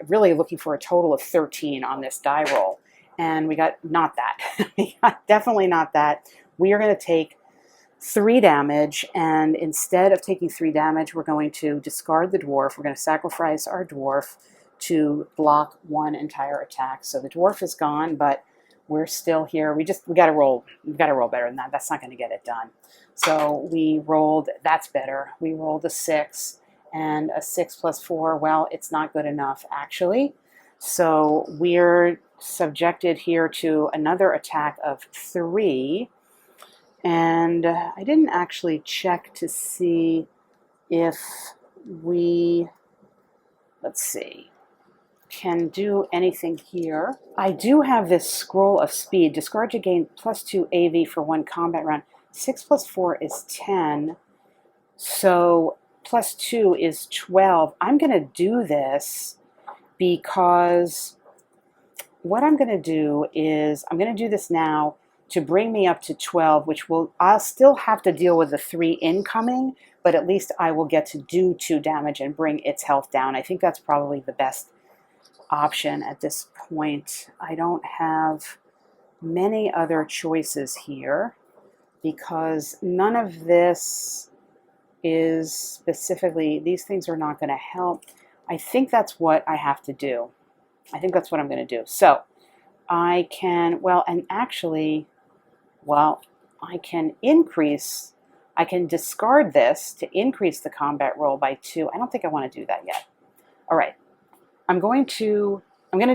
really looking for a total of 13 on this die roll. And we got not that. We got definitely not that. We are going to take 3 damage, and instead of taking 3 damage, we're going to discard the dwarf. We're going to sacrifice our dwarf to block 1 entire attack. So the dwarf is gone, but we're still here. We got to roll. We got to roll better than that. That's not going to get it done. So we rolled. That's better. We rolled a 6, and a 6 plus 4. Well, it's not good enough actually. So we're subjected here to another attack of 3. And I didn't actually check to see if we, let's see, can do anything here. I do have this scroll of speed. Discard to gain +2 AV for 1 combat round. 6 plus 4 is 10. So +2 is 12. I'm going to do this because what I'm going to do is I'm going to do this now to bring me up to 12, I'll still have to deal with the 3 incoming, but at least I will get to do 2 damage and bring its health down. I think that's probably the best option at this point. I don't have many other choices here because none of this is specifically, these things are not going to help. I think that's what I have to do. I think that's what I'm going to do. So I can, I can discard this to increase the combat roll by 2. I don't think I want to do that yet. All right. I'm going to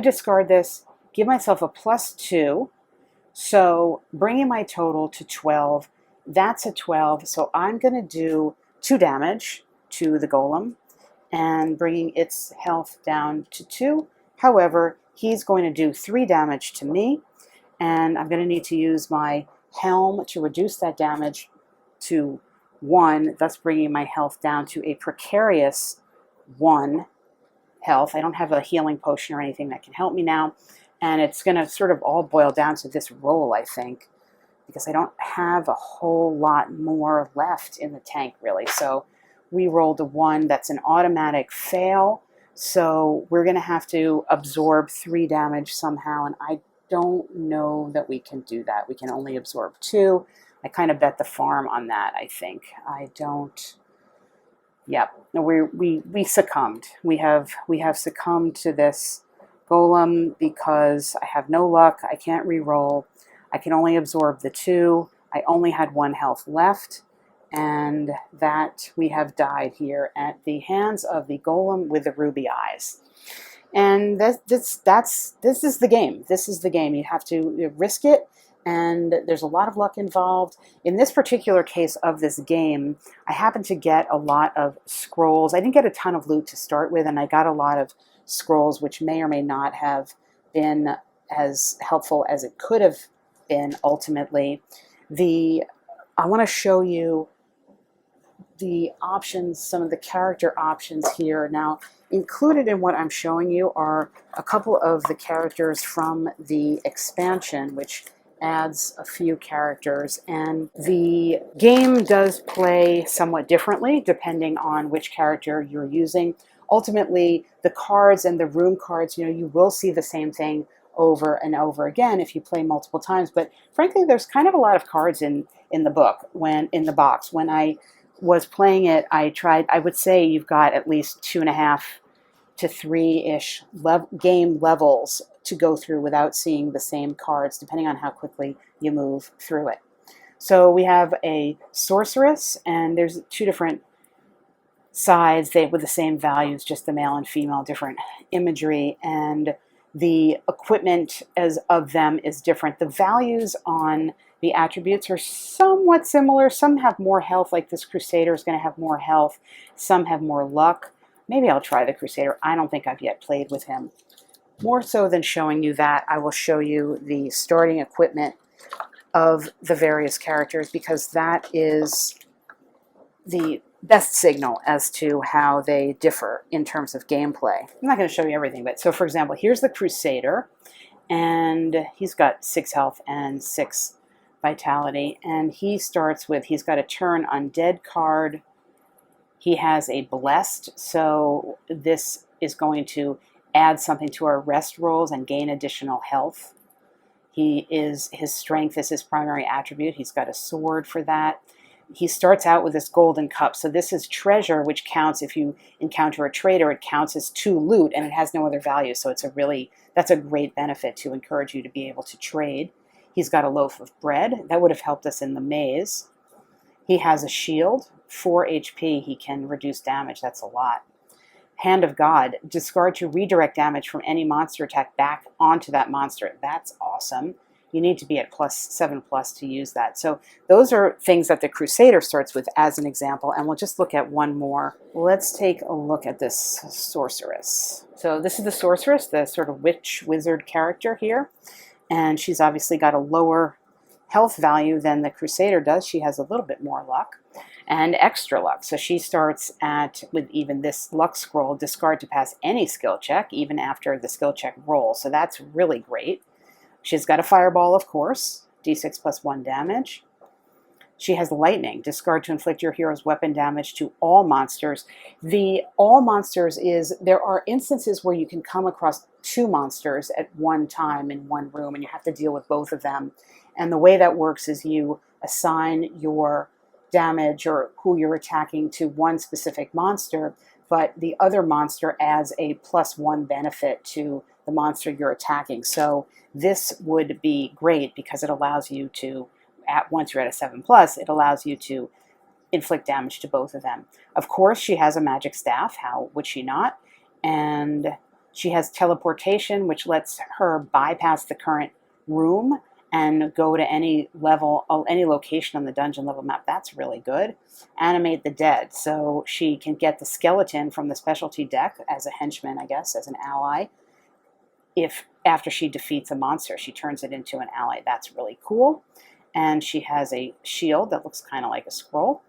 discard this, give myself a +2. So bringing my total to 12, that's a 12. So I'm going to do 2 damage to the golem and bringing its health down to 2. However, he's going to do 3 damage to me, and I'm going to need to use my helm to reduce that damage to 1, thus bringing my health down to a precarious 1 health. I don't have a healing potion or anything that can help me now, and it's going to sort of all boil down to this roll, I think, because I don't have a whole lot more left in the tank, really. So we rolled a 1. That's an automatic fail. So we're going to have to absorb 3 damage somehow, and I don't know that we can do that. We can only absorb 2. I kind of bet the farm on that, I think. I don't... Yep. No, we succumbed. We have succumbed to this golem because I have no luck. I can't re-roll. I can only absorb the 2. I only had 1 health left. And that we have died here at the hands of the golem with the ruby eyes. And this is the game. This is the game. You have to risk it, and there's a lot of luck involved. In this particular case of this game, I happened to get a lot of scrolls. I didn't get a ton of loot to start with, and I got a lot of scrolls, which may or may not have been as helpful as it could have been ultimately. I want to show you the options, some of the character options here. Now, included in what I'm showing you are a couple of the characters from the expansion, which adds a few characters. And the game does play somewhat differently depending on which character you're using. Ultimately, the cards and the room cards, you will see the same thing over and over again if you play multiple times. But frankly, there's kind of a lot of cards in the book, in the box. When I was playing it, I would say you've got at least 2.5 to 3-ish game levels to go through without seeing the same cards, depending on how quickly you move through it. So we have a sorceress, and there's 2 different sides with the same values, just the male and female, different imagery, and the equipment of them is different. The values on the attributes are somewhat similar. Some have more health, like this Crusader is going to have more health. Some have more luck. Maybe I'll try the Crusader. I don't think I've yet played with him. More so than showing you that, I will show you the starting equipment of the various characters, because that is the best signal as to how they differ in terms of gameplay. I'm not going to show you everything, but so for example, here's the Crusader, and he's got 6 health and 6 vitality, and he starts with, he's got a turn undead card. He has a blessed, so this is going to add something to our rest rolls and gain additional health. His strength is his primary attribute. He's got a sword for that. He starts out with this golden cup. So this is treasure, which counts if you encounter a trader, it counts as 2 loot, and it has no other value. So that's a great benefit to encourage you to be able to trade. He's got a loaf of bread. That would have helped us in the maze. He has a shield, 4 HP. He can reduce damage. That's a lot. Hand of God, discard to redirect damage from any monster attack back onto that monster. That's awesome. You need to be at +7+ to use that. So those are things that the Crusader starts with as an example, and we'll just look at one more. Let's take a look at this Sorceress. So this is the Sorceress, the sort of witch wizard character here, and she's obviously got a lower health value than the Crusader does. She has a little bit more luck and extra luck. So she starts with even this luck scroll, discard to pass any skill check, even after the skill check roll. So that's really great. She's got a fireball, of course, d6 +1 damage. She has lightning, discard to inflict your hero's weapon damage to all monsters. The all monsters is, there are instances where you can come across 2 monsters at one time in one room, and you have to deal with both of them. And the way that works is you assign your damage or who you're attacking to one specific monster, but the other monster adds a +1 benefit to the monster you're attacking. So this would be great because it allows you to, once you're at a 7+, it allows you to inflict damage to both of them. Of course, she has a magic staff. How would she not? And she has teleportation, which lets her bypass the current room and go to any level, any location on the dungeon level map. That's really good. Animate the dead. So she can get the skeleton from the specialty deck as a henchman, I guess, as an ally. If after she defeats a monster, she turns it into an ally. That's really cool. And she has a shield that looks kind of like a scroll.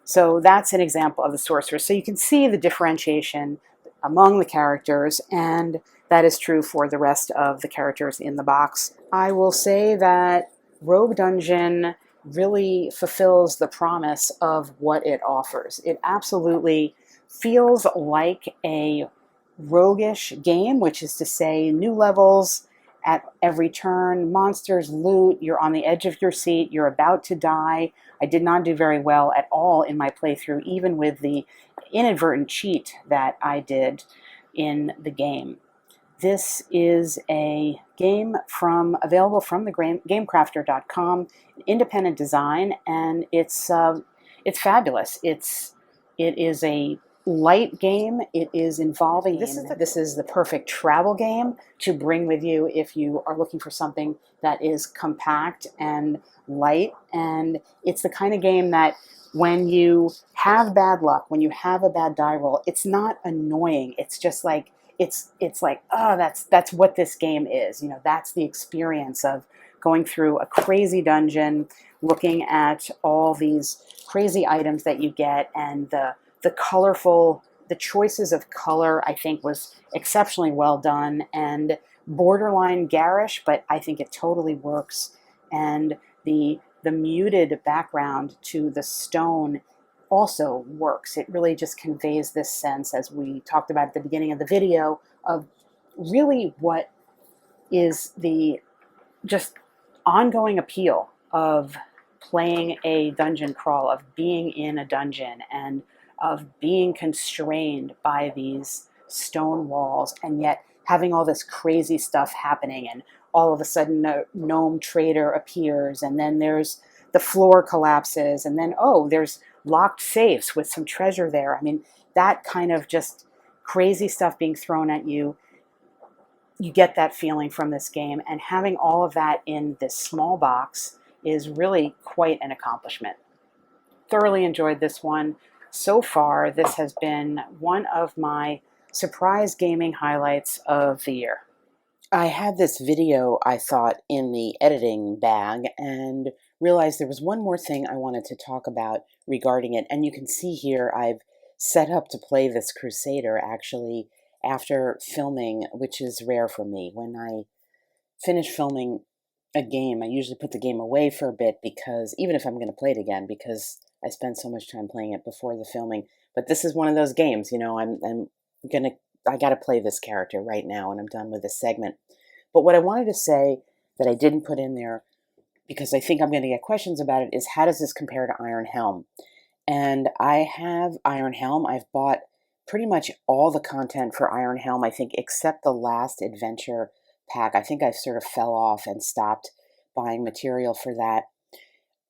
So that's an example of the Sorceress. So you can see the differentiation among the characters, and that is true for the rest of the characters in the box. I will say that Rogue Dungeon really fulfills the promise of what it offers. It absolutely feels like a roguish game, which is to say new levels at every turn, monsters, loot, you're on the edge of your seat, you're about to die. I did not do very well at all in my playthrough, even with the inadvertent cheat that I did in the game. This is a game available from the gamecrafter.com, independent design, and it's fabulous. It is a light game. It is involving. This is the perfect travel game to bring with you if you are looking for something that is compact and light. And it's the kind of game that when you have bad luck, when you have a bad die roll, it's not annoying. It's just like it's like, oh, that's what this game is. You know, that's the experience of going through a crazy dungeon, looking at all these crazy items that you get, and the choices of color, I think, was exceptionally well done and borderline garish, but I think it totally works. And the muted background to the stone also works. It really just conveys this sense, as we talked about at the beginning of the video, of really what is the just ongoing appeal of playing a dungeon crawl, of being in a dungeon, and of being constrained by these stone walls, and yet having all this crazy stuff happening, and all of a sudden a gnome trader appears, and then there's the floor collapses, and then, oh, there's locked safes with some treasure there. I mean, that kind of just crazy stuff being thrown at you, you get that feeling from this game, and having all of that in this small box is really quite an accomplishment. Thoroughly enjoyed this one. So far, this has been one of my surprise gaming highlights of the year. I had this video, I thought, in the editing bag, and realized there was one more thing I wanted to talk about regarding it. And you can see here I've set up to play this Crusader actually after filming, which is rare for me. When I finish filming a game, I usually put the game away for a bit, because even if I'm going to play it again, because I spend so much time playing it before the filming. But this is one of those games, I'm gonna I got to play this character right now, and I'm done with this segment. But what I wanted to say that I didn't put in there, because I think I'm going to get questions about it, is how does this compare to Iron Helm? And I have Iron Helm. I've bought pretty much all the content for Iron Helm, I think, except the last adventure pack. I think I sort of fell off and stopped buying material for that.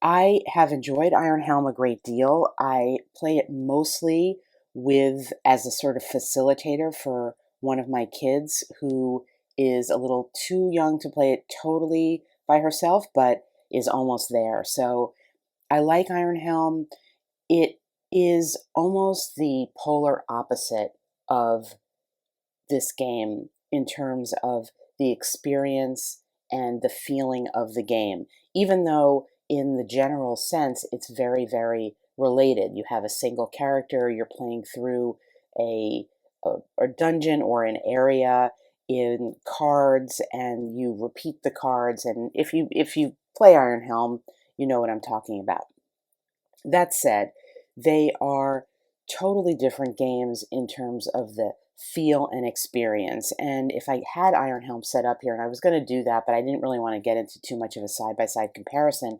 I have enjoyed Iron Helm a great deal. I play it mostly with as a sort of facilitator for one of my kids who is a little too young to play it totally by herself, but is almost there. So I like Iron Helm. It is almost the polar opposite of this game in terms of the experience and the feeling of the game, even though in the general sense it's very, very related. You have a single character, you're playing through a dungeon or an area in cards, and you repeat the cards, and if you play Iron Helm, you know what I'm talking about. That said, they are totally different games in terms of the feel and experience. And if I had Iron Helm set up here, and I was going to do that, but I didn't really want to get into too much of a side-by-side comparison,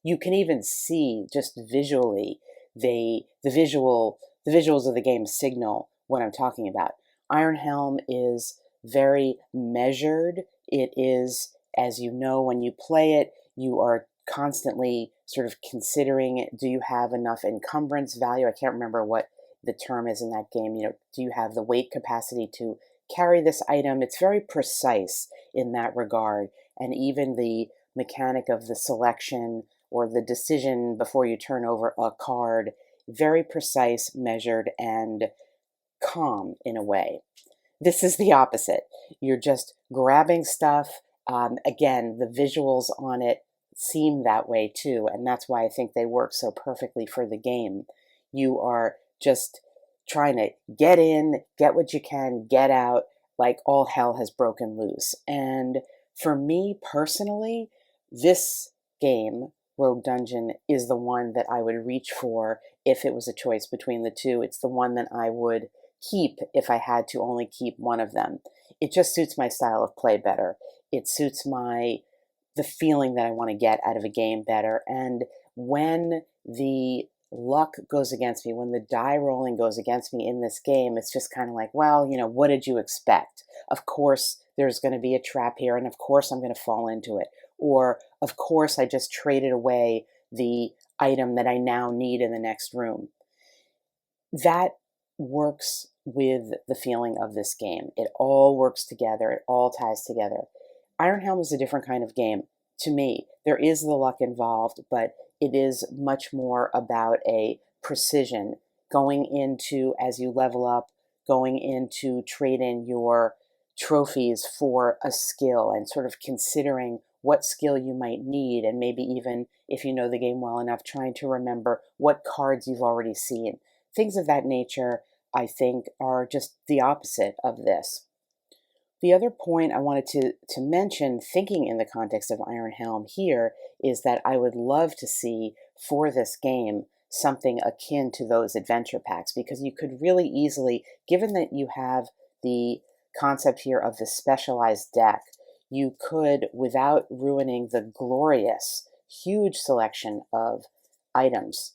you can even see just visually the visuals of the game signal what I'm talking about. Iron Helm is very measured. It is, as you know, when you play it, you are constantly sort of considering, do you have enough encumbrance value? I can't remember what the term is in that game. Do you have the weight capacity to carry this item? It's very precise in that regard. And even the mechanic of the selection or the decision before you turn over a card, very precise, measured, and calm in a way. This is the opposite. You're just grabbing stuff. Again, the visuals on it seem that way too, and that's why I think they work so perfectly for the game. You are just trying to get in, get what you can, get out, like all hell has broken loose. And for me personally, this game, Rogue Dungeon, is the one that I would reach for if it was a choice between the two. It's the one that I would keep if I had to only keep one of them. It just suits my style of play better. It suits the feeling that I want to get out of a game better. And when the luck goes against me, when the die rolling goes against me in this game, it's just kind of like, well, what did you expect? Of course, there's going to be a trap here, and of course I'm going to fall into it. Or, of course, I just traded away the item that I now need in the next room. That works with the feeling of this game. It all works together. It all ties together. Iron Helm is a different kind of game to me. There is the luck involved, but it is much more about a precision, going into, as you level up, going into trade in your trophies for a skill and sort of considering what skill you might need, and maybe even, if you know the game well enough, trying to remember what cards you've already seen. Things of that nature, I think, are just the opposite of this. The other point I wanted to mention, thinking in the context of Iron Helm here, is that I would love to see for this game something akin to those adventure packs, because you could really easily, given that you have the concept here of the specialized deck, you could, without ruining the glorious, huge selection of items,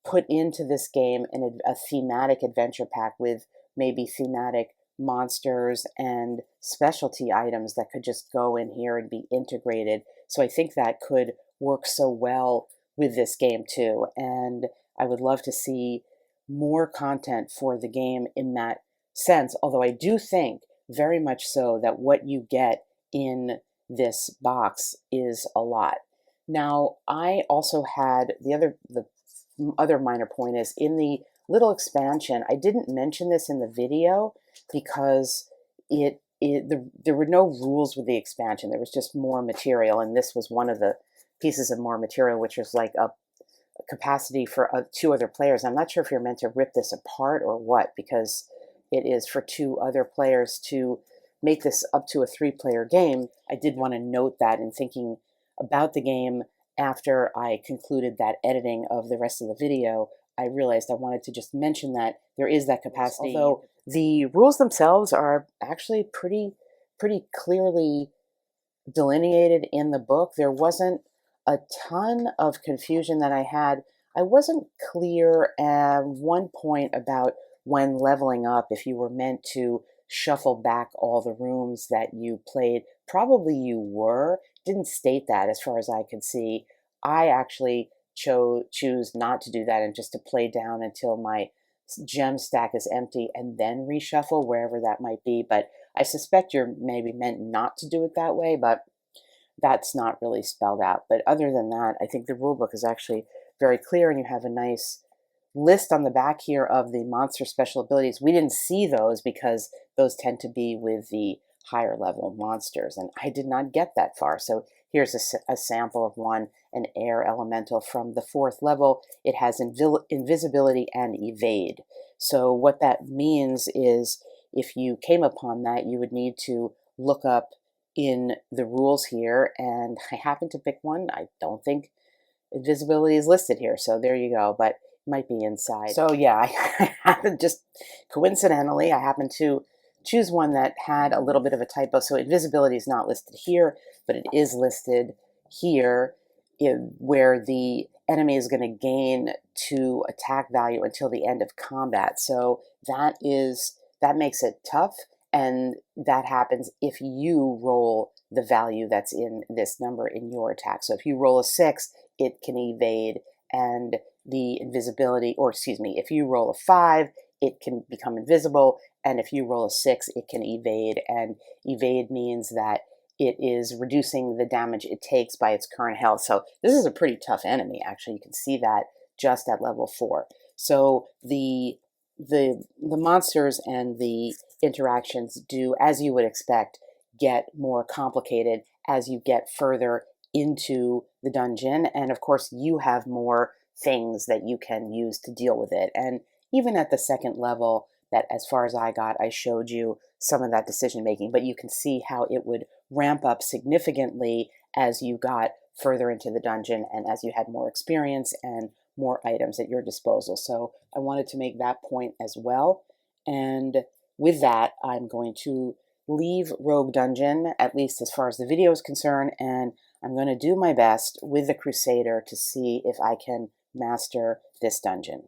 put into this game a thematic adventure pack with maybe thematic monsters and specialty items that could just go in here and be integrated. So I think that could work so well with this game too. And I would love to see more content for the game in that sense, although I do think very much so that what you get in this box is a lot. Now, I also had the other minor point is in the little expansion. I didn't mention this in the video because there were no rules with the expansion. There was just more material, and this was one of the pieces of more material, which is like a capacity for 2 other players. I'm not sure if you're meant to rip this apart or what, because it is for 2 other players to make this up to a 3-player game. I did want to note that in thinking about the game after I concluded that editing of the rest of the video, I realized I wanted to just mention that there is that capacity. Although the rules themselves are actually pretty clearly delineated in the book. There wasn't a ton of confusion that I had. I wasn't clear at one point about when leveling up, if you were meant to shuffle back all the rooms that you played. Probably you were. Didn't state that as far as I could see. I actually choose not to do that and just to play down until my gem stack is empty and then reshuffle wherever that might be. But I suspect you're maybe meant not to do it that way, but that's not really spelled out. But other than that, I think the rule book is actually very clear, and you have a nice list on the back here of the monster special abilities. We didn't see those because those tend to be with the higher level monsters, and I did not get that far. So here's a sample of one, an air elemental from the 4th level. It has invisibility and evade. So what that means is if you came upon that, you would need to look up in the rules here, and I happen to pick one. I don't think invisibility is listed here, so there you go, but it might be inside. So yeah, I happened, just coincidentally, I happened to choose one that had a little bit of a typo. So invisibility is not listed here, but it is listed here, where the enemy is going to gain 2 attack value until the end of combat. So that makes it tough, and that happens if you roll the value that's in this number in your attack. So if you roll a 6, it can evade, and the invisibility, or excuse me, if you roll a 5, it can become invisible, and if you roll a 6, it can evade, and evade means that it is reducing the damage it takes by its current health. So this is a pretty tough enemy, actually. You can see that just at level 4. So the monsters and the interactions do, as you would expect, get more complicated as you get further into the dungeon. And of course, you have more things that you can use to deal with it. And even at the 2nd level, that as far as I got, I showed you some of that decision making, but you can see how it would ramp up significantly as you got further into the dungeon and as you had more experience and more items at your disposal. So I wanted to make that point as well. And with that, I'm going to leave Rogue Dungeon, at least as far as the video is concerned, and I'm going to do my best with the Crusader to see if I can master this dungeon.